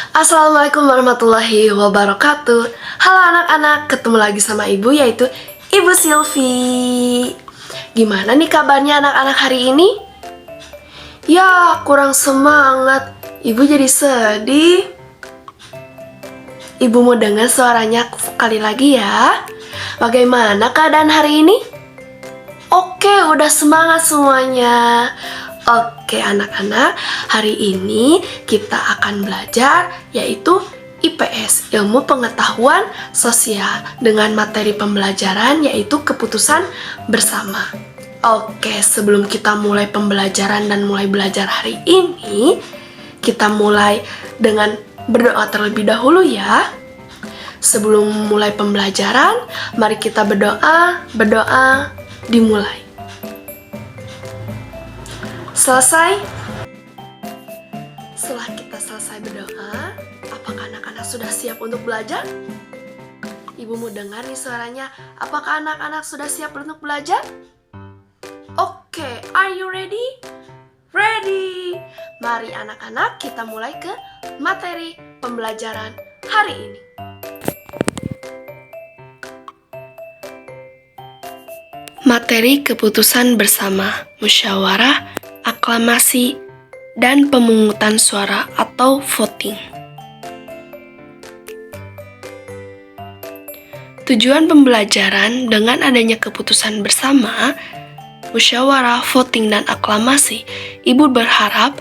Assalamualaikum warahmatullahi wabarakatuh. Halo anak-anak, ketemu lagi sama ibu, yaitu Ibu Silvi. Gimana nih kabarnya anak-anak hari ini? Ya, kurang semangat. Ibu jadi sedih. Ibu mau dengar suaranya sekali lagi ya. Bagaimana keadaan hari ini? Oke, udah semangat semuanya. Oke anak-anak, hari ini kita akan belajar yaitu IPS, Ilmu Pengetahuan Sosial, dengan materi pembelajaran yaitu keputusan bersama. Oke, sebelum kita mulai pembelajaran dan mulai belajar hari ini, kita mulai dengan berdoa terlebih dahulu ya. Sebelum mulai pembelajaran, mari kita berdoa dimulai. Selesai? Setelah kita selesai berdoa, apakah anak-anak sudah siap untuk belajar? Ibu mau dengar nih suaranya. Apakah anak-anak sudah siap untuk belajar? Oke, are you ready? Ready! Mari anak-anak kita mulai ke materi pembelajaran hari ini. Materi keputusan bersama, musyawarah, aklamasi, dan pemungutan suara atau voting. Tujuan pembelajaran dengan adanya keputusan bersama, musyawarah, voting, dan aklamasi, Ibu berharap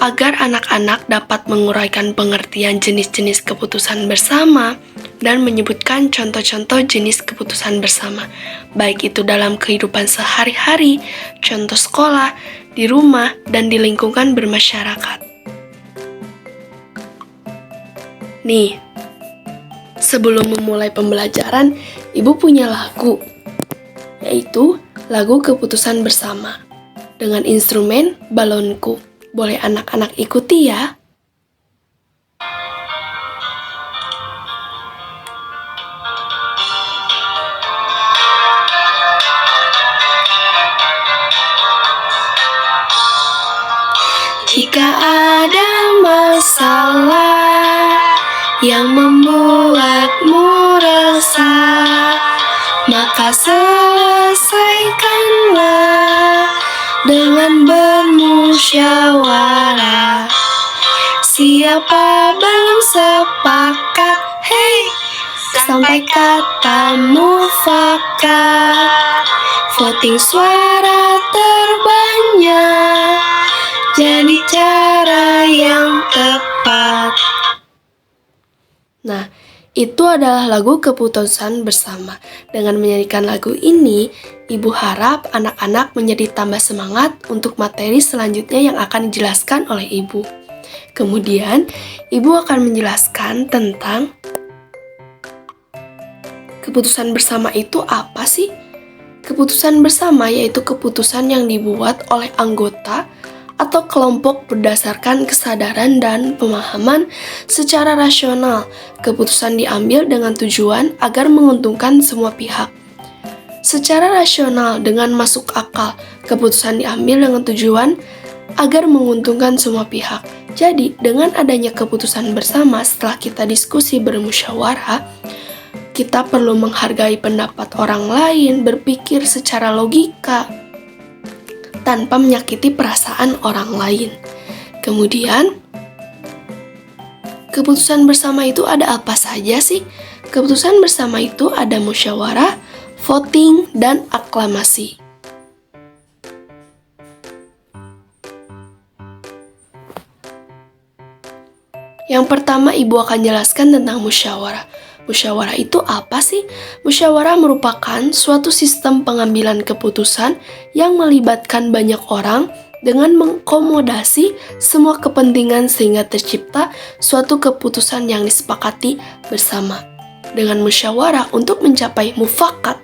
agar anak-anak dapat menguraikan pengertian jenis-jenis keputusan bersama dan menyebutkan contoh-contoh jenis keputusan bersama, baik itu dalam kehidupan sehari-hari, contoh sekolah, di rumah, dan di lingkungan bermasyarakat. Nih, sebelum memulai pembelajaran, Ibu punya lagu, yaitu lagu keputusan bersama, dengan instrumen balonku. Boleh anak-anak ikuti ya. Jika ada masalah yang membuatmu resah, maka selesaikanlah dengan bermusyawarah. Siapa belum sepakat, hey, sampai kata mufakat. Voting suara terbanyak jadi cara yang tepat. Nah, itu adalah lagu keputusan bersama. Dengan menyanyikan lagu ini, Ibu harap anak-anak menjadi tambah semangat untuk materi selanjutnya yang akan dijelaskan oleh Ibu. Kemudian, Ibu akan menjelaskan tentang keputusan bersama itu apa sih? Keputusan bersama yaitu keputusan yang dibuat oleh anggota atau kelompok berdasarkan kesadaran dan pemahaman secara rasional. Keputusan diambil dengan tujuan agar menguntungkan semua pihak. Secara rasional dengan masuk akal, keputusan diambil dengan tujuan agar menguntungkan semua pihak. Jadi, dengan adanya keputusan bersama setelah kita diskusi bermusyawarah, kita perlu menghargai pendapat orang lain, berpikir secara logika, tanpa menyakiti perasaan orang lain. Kemudian, keputusan bersama itu ada apa saja sih? Keputusan bersama itu ada musyawarah, voting, dan aklamasi. Yang pertama, Ibu akan jelaskan tentang musyawarah. Musyawarah itu apa sih? Musyawarah merupakan suatu sistem pengambilan keputusan yang melibatkan banyak orang dengan mengakomodasi semua kepentingan sehingga tercipta suatu keputusan yang disepakati bersama. Dengan musyawarah untuk mencapai mufakat,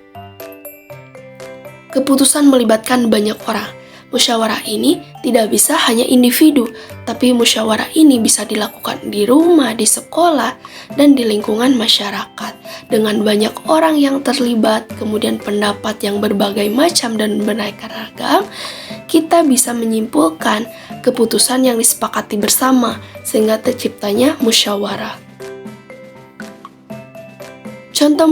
keputusan melibatkan banyak orang. Musyawarah ini tidak bisa hanya individu, tapi musyawarah ini bisa dilakukan di rumah, di sekolah, dan di lingkungan masyarakat. Dengan banyak orang yang terlibat, kemudian pendapat yang berbagai macam dan beraneka ragam, kita bisa menyimpulkan keputusan yang disepakati bersama, sehingga terciptanya musyawarah. Contoh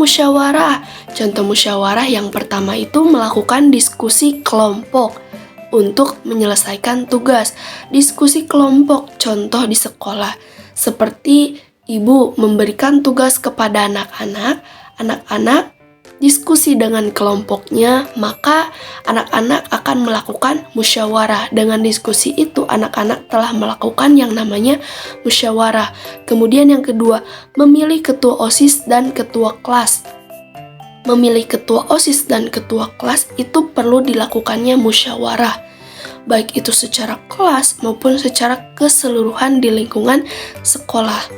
musyawarah yang pertama itu melakukan diskusi kelompok untuk menyelesaikan tugas. Diskusi kelompok contoh di sekolah, seperti ibu memberikan tugas kepada anak-anak diskusi dengan kelompoknya, maka anak-anak akan melakukan musyawarah. Dengan diskusi itu, anak-anak telah melakukan yang namanya musyawarah. Kemudian yang kedua, memilih ketua OSIS dan ketua kelas. Memilih ketua OSIS dan ketua kelas itu perlu dilakukannya musyawarah, baik itu secara kelas maupun secara keseluruhan di lingkungan sekolah.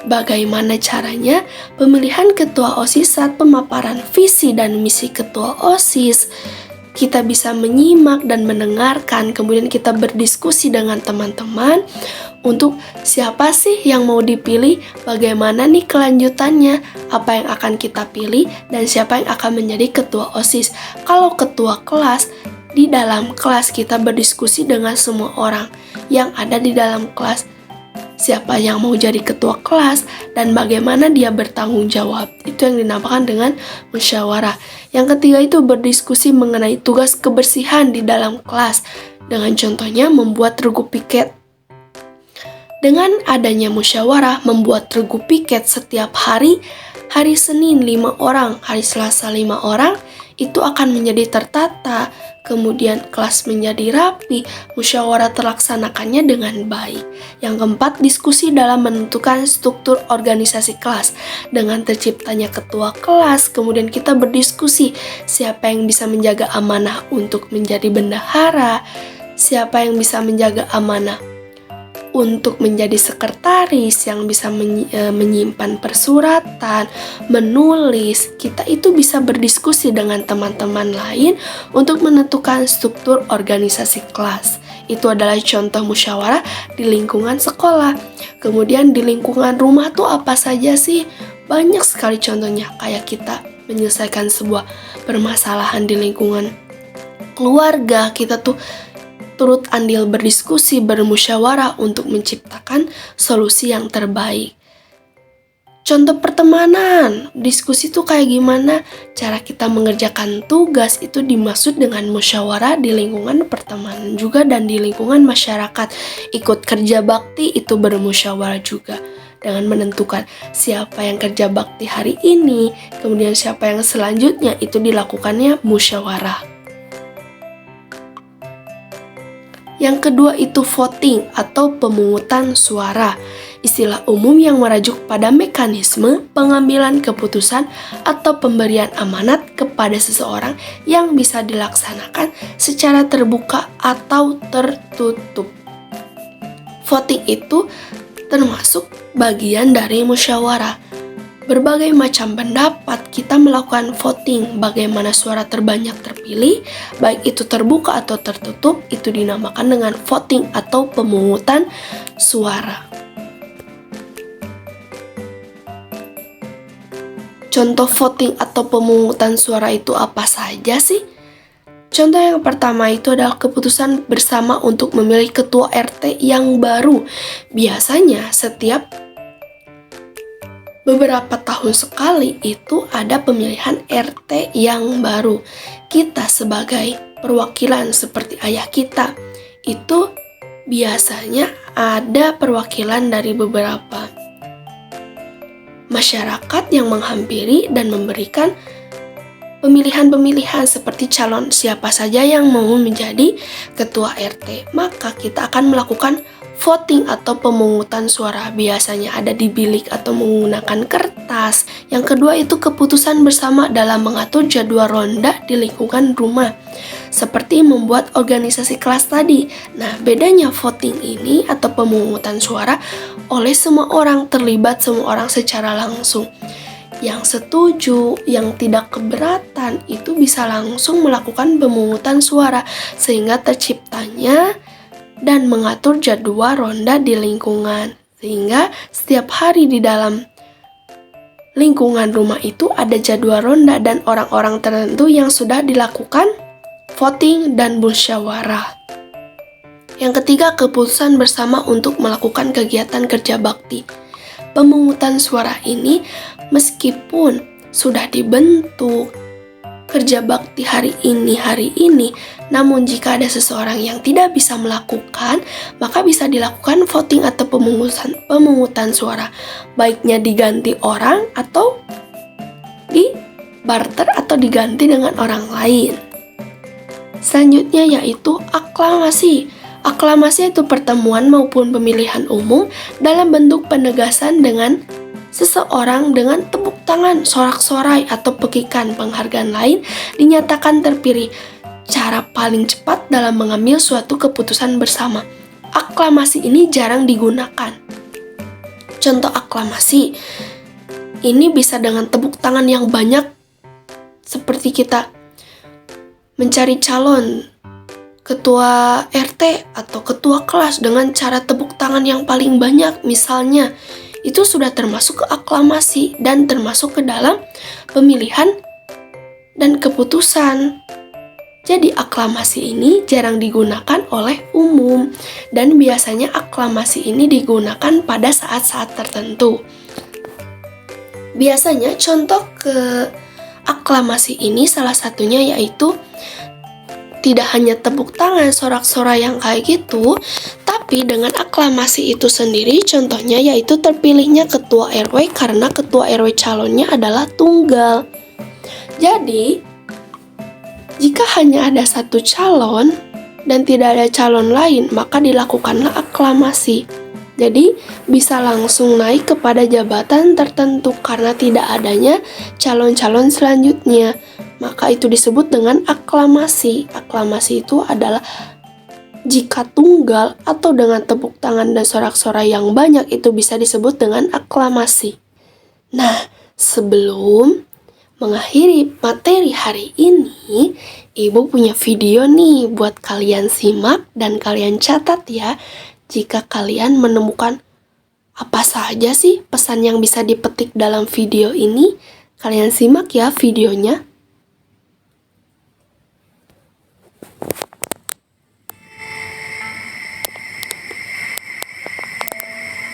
Bagaimana caranya? Pemilihan ketua OSIS saat pemaparan visi dan misi ketua OSIS. Kita bisa menyimak dan mendengarkan, kemudian kita berdiskusi dengan teman-teman untuk siapa sih yang mau dipilih, bagaimana nih kelanjutannya, apa yang akan kita pilih, dan siapa yang akan menjadi ketua OSIS. Kalau ketua kelas, di dalam kelas kita berdiskusi dengan semua orang yang ada di dalam kelas. Siapa yang mau jadi ketua kelas dan bagaimana dia bertanggung jawab. Itu yang dinamakan dengan musyawarah. Yang ketiga itu berdiskusi mengenai tugas kebersihan di dalam kelas. Dengan contohnya membuat regu piket. Dengan adanya musyawarah membuat regu piket setiap hari Senin 5 orang, hari Selasa 5 orang, itu akan menjadi tertata, kemudian kelas menjadi rapi, musyawarah terlaksanakannya dengan baik. Yang keempat, diskusi dalam menentukan struktur organisasi kelas. Dengan terciptanya ketua kelas, kemudian kita berdiskusi siapa yang bisa menjaga amanah untuk menjadi bendahara, siapa yang bisa menjaga amanah untuk menjadi sekretaris, yang bisa menyimpan persuratan, menulis. Kita itu bisa berdiskusi dengan teman-teman lain untuk menentukan struktur organisasi kelas. Itu adalah contoh musyawarah di lingkungan sekolah. Kemudian di lingkungan rumah tuh apa saja sih? Banyak sekali contohnya, kayak kita menyelesaikan sebuah permasalahan di lingkungan keluarga, kita tuh turut andil berdiskusi, bermusyawarah untuk menciptakan solusi yang terbaik. Contoh pertemanan, diskusi itu kayak gimana? Cara kita mengerjakan tugas itu dimaksud dengan musyawarah di lingkungan pertemanan juga dan di lingkungan masyarakat. Ikut kerja bakti itu bermusyawarah juga. Dengan menentukan siapa yang kerja bakti hari ini, kemudian siapa yang selanjutnya, itu dilakukannya musyawarah. Yang kedua itu voting atau pemungutan suara. Istilah umum yang merujuk pada mekanisme pengambilan keputusan atau pemberian amanat kepada seseorang yang bisa dilaksanakan secara terbuka atau tertutup. Voting itu termasuk bagian dari musyawarah. Berbagai macam pendapat kita melakukan voting, bagaimana suara terbanyak terpilih, baik itu terbuka atau tertutup, itu dinamakan dengan voting atau pemungutan suara. Contoh voting atau pemungutan suara itu apa saja sih? Contoh yang pertama itu adalah keputusan bersama untuk memilih ketua RT yang baru. Biasanya setiap beberapa tahun sekali itu ada pemilihan RT yang baru. Kita sebagai perwakilan seperti ayah kita, itu biasanya ada perwakilan dari beberapa masyarakat yang menghampiri dan memberikan pemilihan-pemilihan seperti calon siapa saja yang mau menjadi ketua RT. Maka kita akan melakukan voting atau pemungutan suara, biasanya ada di bilik atau menggunakan kertas. Yang kedua itu keputusan bersama dalam mengatur jadwal ronda di lingkungan rumah, seperti membuat organisasi kelas tadi. Nah, bedanya voting ini atau pemungutan suara oleh semua orang, terlibat semua orang secara langsung. Yang setuju, yang tidak keberatan itu bisa langsung melakukan pemungutan suara sehingga terciptanya dan mengatur jadwal ronda di lingkungan. Sehingga setiap hari di dalam lingkungan rumah itu ada jadwal ronda dan orang-orang tertentu yang sudah dilakukan voting dan musyawarah. Yang ketiga, keputusan bersama untuk melakukan kegiatan kerja bakti. Pemungutan suara ini meskipun sudah dibentuk kerja bakti hari ini, namun jika ada seseorang yang tidak bisa melakukan, maka bisa dilakukan voting atau pemungutan suara. Baiknya diganti orang atau di barter atau diganti dengan orang lain. Selanjutnya yaitu aklamasi. Aklamasi itu pertemuan maupun pemilihan umum dalam bentuk penegasan dengan seseorang dengan tepuk tangan, sorak-sorai, atau pekikan penghargaan lain dinyatakan terpilih. Cara paling cepat dalam mengambil suatu keputusan bersama. Aklamasi ini jarang digunakan. Contoh aklamasi, ini bisa dengan tepuk tangan yang banyak, seperti kita mencari calon ketua RT atau ketua kelas dengan cara tepuk tangan yang paling banyak misalnya. Itu sudah termasuk ke aklamasi dan termasuk ke dalam pemilihan dan keputusan. Jadi aklamasi ini jarang digunakan oleh umum dan biasanya aklamasi ini digunakan pada saat-saat tertentu. Biasanya contoh ke aklamasi ini salah satunya yaitu tidak hanya tepuk tangan, sorak-sorai yang kayak gitu, tapi dengan aklamasi itu sendiri contohnya yaitu terpilihnya ketua RW karena ketua RW calonnya adalah tunggal. Jadi, jika hanya ada satu calon dan tidak ada calon lain, maka dilakukanlah aklamasi. Jadi, bisa langsung naik kepada jabatan tertentu karena tidak adanya calon-calon selanjutnya. Maka itu disebut dengan aklamasi. Aklamasi itu adalah jika tunggal atau dengan tepuk tangan dan sorak-sorai yang banyak itu bisa disebut dengan aklamasi. Nah, sebelum mengakhiri materi hari ini, Ibu punya video nih buat kalian simak dan kalian catat ya. Jika kalian menemukan apa saja sih pesan yang bisa dipetik dalam video ini, kalian simak ya videonya.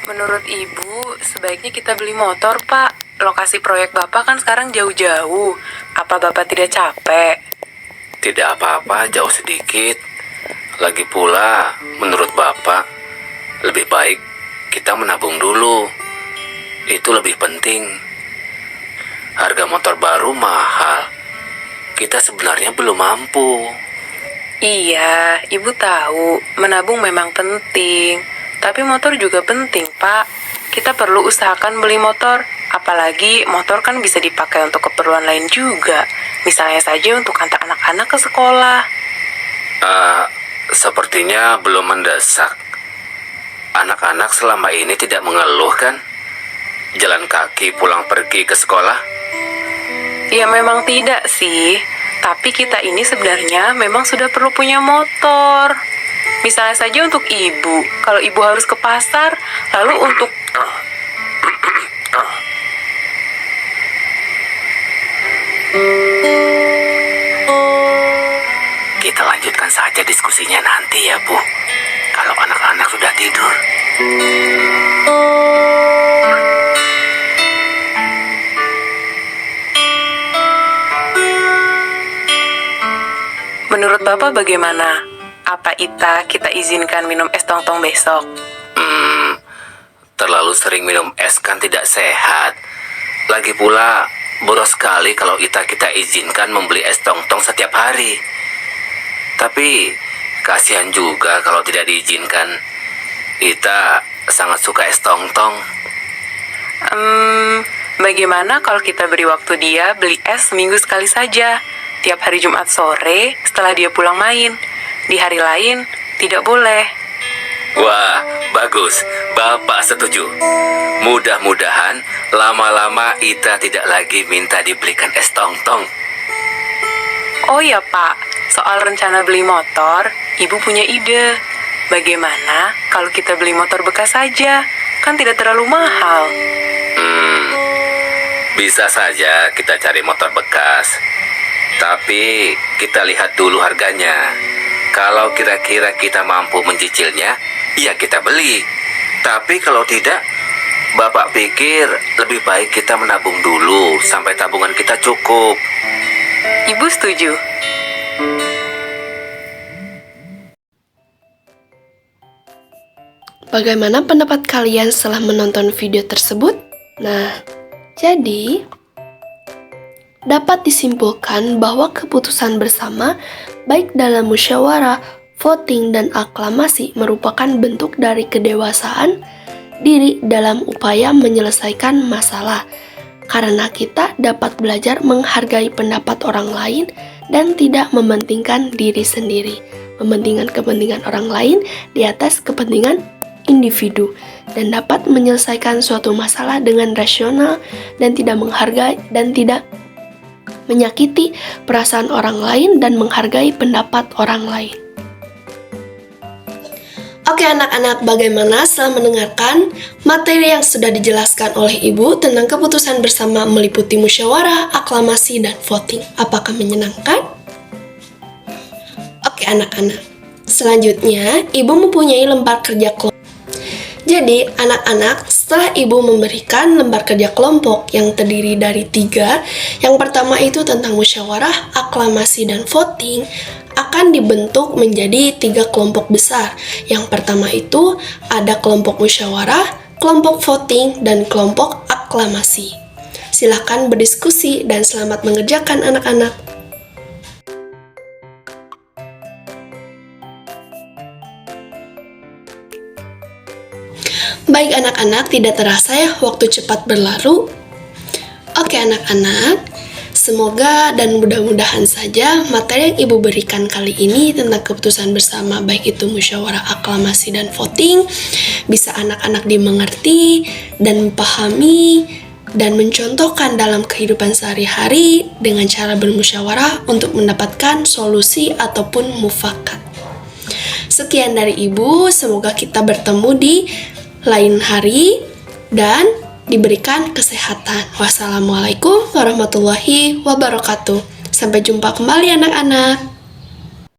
Menurut Ibu, sebaiknya kita beli motor, Pak. Lokasi proyek Bapak kan sekarang jauh-jauh. Apa Bapak tidak capek? Tidak apa-apa, jauh sedikit. Lagi pula, menurut Bapak, lebih baik kita menabung dulu. Itu lebih penting. Harga motor baru mahal. Kita sebenarnya belum mampu. Iya, Ibu tahu, menabung memang penting. Tapi motor juga penting, Pak. Kita perlu usahakan beli motor. Apalagi motor kan bisa dipakai untuk keperluan lain juga. Misalnya saja untuk antar anak-anak ke sekolah. Sepertinya belum mendesak. Anak-anak selama ini tidak mengeluh kan? Jalan kaki pulang pergi ke sekolah? Ya memang tidak sih. Tapi kita ini sebenarnya memang sudah perlu punya motor. Misalnya saja untuk Ibu. Kalau Ibu harus ke pasar, lalu untuk... Kita lanjutkan saja diskusinya nanti ya, Bu. Kalau anak-anak sudah tidur. Menurut Bapak bagaimana? Apa kita izinkan minum es tong-tong besok? Terlalu sering minum es kan tidak sehat. Lagi pula, boros sekali kalau kita izinkan membeli es tong-tong setiap hari. Tapi, kasihan juga kalau tidak diizinkan. Ita sangat suka es tong-tong. Bagaimana kalau kita beri waktu dia beli es seminggu sekali saja? Tiap hari Jumat sore setelah dia pulang main. Di hari lain, tidak boleh. Wah, bagus. Bapak setuju. Mudah-mudahan lama-lama Ita tidak lagi minta dibelikan es tong-tong. Oh ya Pak, soal rencana beli motor, Ibu punya ide. Bagaimana kalau kita beli motor bekas saja? Kan tidak terlalu mahal. Bisa saja kita cari motor bekas. Tapi kita lihat dulu harganya. Kalau kira-kira kita mampu mencicilnya, ya kita beli. Tapi kalau tidak, Bapak pikir lebih baik kita menabung dulu sampai tabungan kita cukup. Ibu setuju. Bagaimana pendapat kalian setelah menonton video tersebut? Nah, jadi dapat disimpulkan bahwa keputusan bersama, baik dalam musyawarah, voting, dan aklamasi merupakan bentuk dari kedewasaan diri dalam upaya menyelesaikan masalah. Karena kita dapat belajar menghargai pendapat orang lain dan tidak mementingkan diri sendiri, mementingkan kepentingan orang lain di atas kepentingan individu, dan dapat menyelesaikan suatu masalah dengan rasional dan tidak menghargai dan tidak menyakiti perasaan orang lain dan menghargai pendapat orang lain. Oke anak-anak, bagaimana setelah mendengarkan materi yang sudah dijelaskan oleh Ibu tentang keputusan bersama meliputi musyawarah, aklamasi, dan voting? Apakah menyenangkan? Oke anak-anak, selanjutnya Ibu mempunyai lembar kerja kelompok. Jadi, anak-anak, setelah Ibu memberikan lembar kerja kelompok yang terdiri dari 3, yang pertama itu tentang musyawarah, aklamasi, dan voting, akan dibentuk menjadi 3 kelompok besar. Yang pertama itu ada kelompok musyawarah, kelompok voting, dan kelompok aklamasi. Silakan berdiskusi dan selamat mengerjakan anak-anak. Baik anak-anak, tidak terasa ya waktu cepat berlalu. Oke anak-anak, semoga dan mudah-mudahan saja materi yang Ibu berikan kali ini tentang keputusan bersama, baik itu musyawarah, aklamasi, dan voting, bisa anak-anak dimengerti dan memahami dan mencontohkan dalam kehidupan sehari-hari dengan cara bermusyawarah untuk mendapatkan solusi ataupun mufakat. Sekian dari Ibu, semoga kita bertemu di lain hari dan diberikan kesehatan. Wassalamualaikum warahmatullahi wabarakatuh. Sampai jumpa kembali anak-anak.